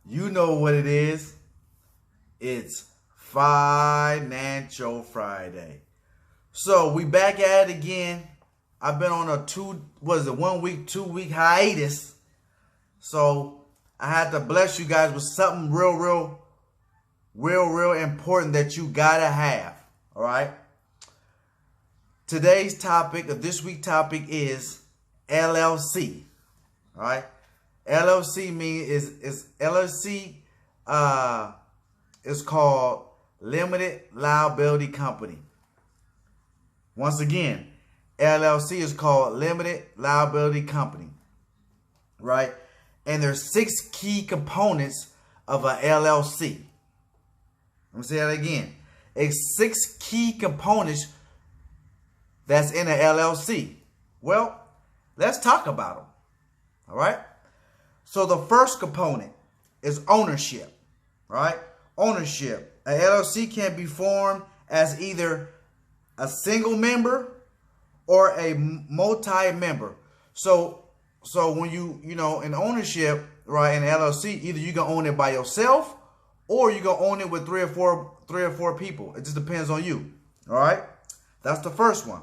You know what it is. It's Financial Friday. So we back at it again. I've been on a 1 week, 2 week hiatus. So I had to bless you guys with something real important that you gotta have. All right. Today's topic, or this week's topic, is LLC. All right. LLC is called Limited Liability Company. Once again, LLC is called Limited Liability Company, right? And there's 6 key components of a LLC. Let me say that again. It's 6 key components that's in a LLC. Well, let's talk about them. All right. So the first component is ownership, right? Ownership. A LLC can be formed as either a single member or a multi-member. So when in ownership, right, in LLC, either you can own it by yourself or you can own it with three or four people. It just depends on you. All right? That's the first one.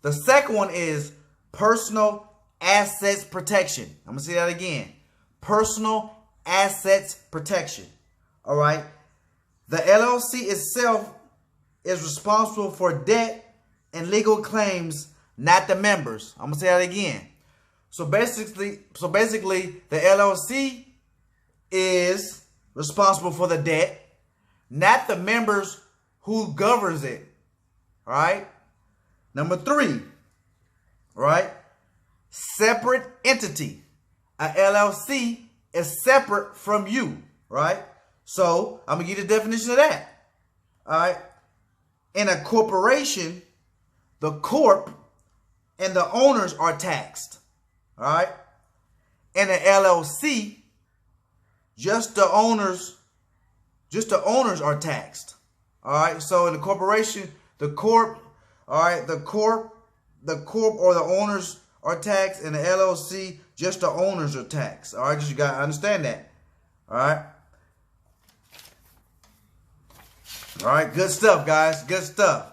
The second one is personal assets protection. I'm going to say that again. Personal assets protection. All right? The LLC itself is responsible for debt and legal claims, not the members. I'm going to say that again. So basically, the LLC is responsible for the debt, not the members who governs it. All right? Number 3, right? Separate entity. A LLC is separate from you, right? So I'm going to give you the definition of that. All right? In a corporation, the corp and the owners are taxed. All right? In an LLC, just the owners are taxed. All right? So in the corporation, the corp, all right, the corp or the owners are taxed. In the LLC, just the owners are taxed. All right? Just you got to understand that. All right? All right, good stuff, guys. Good stuff.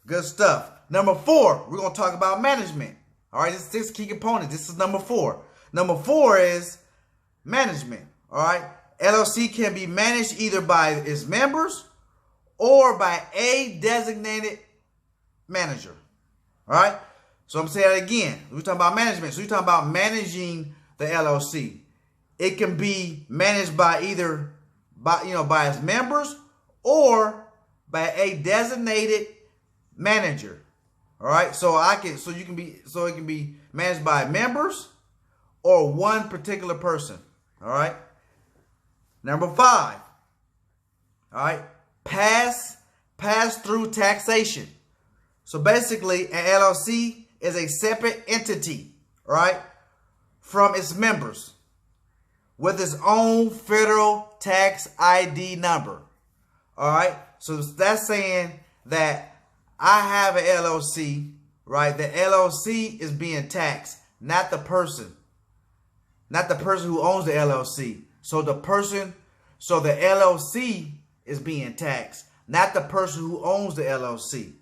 Good stuff. Number 4, we're going to talk about management. All right, this is 6 key components. This is number 4. Number 4 is management. All right, LLC can be managed either by its members or by a designated manager. All right, so I'm saying that again. We're talking about management. So we're talking about managing the LLC. It can be managed by either by its members or by a designated manager. All right, so it can be managed by members or one particular person. All right. Number 5. All right, pass through taxation. So basically, an LLC is a separate entity, all right, from its members with its own federal tax ID number. All right, so that's saying that I have an LLC, right? The LLC is being taxed, not the person who owns the LLC. So the LLC is being taxed, not the person who owns the LLC.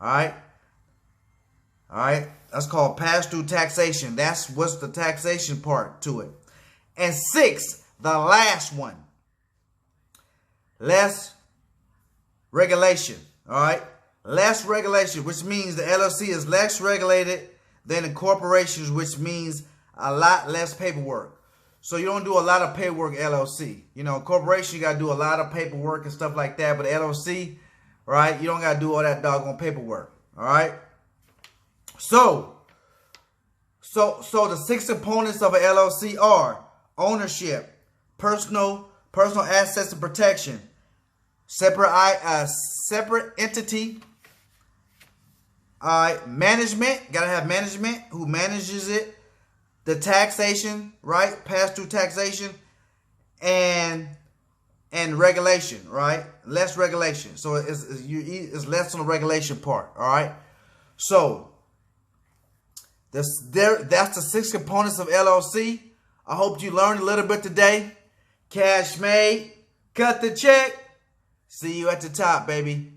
All right, all right. That's called pass-through taxation. That's what's the taxation part to it. And 6, the last one, less regulation. All right. Less regulation, which means the LLC is less regulated than the corporations, which means a lot less paperwork. So you don't do a lot of paperwork LLC. Corporation, you got to do a lot of paperwork and stuff like that. But LLC, right, you don't got to do all that doggone paperwork. All right. So the 6 components of an LLC are ownership, personal assets and protection, separate entity. All right, management, gotta have management who manages it. The taxation, right? Pass through taxation and regulation, right? Less regulation. So it's less on the regulation part. All right. So that's the 6 components of LLC. I hope you learned a little bit today. Cash made. Cut the check. See you at the top, baby.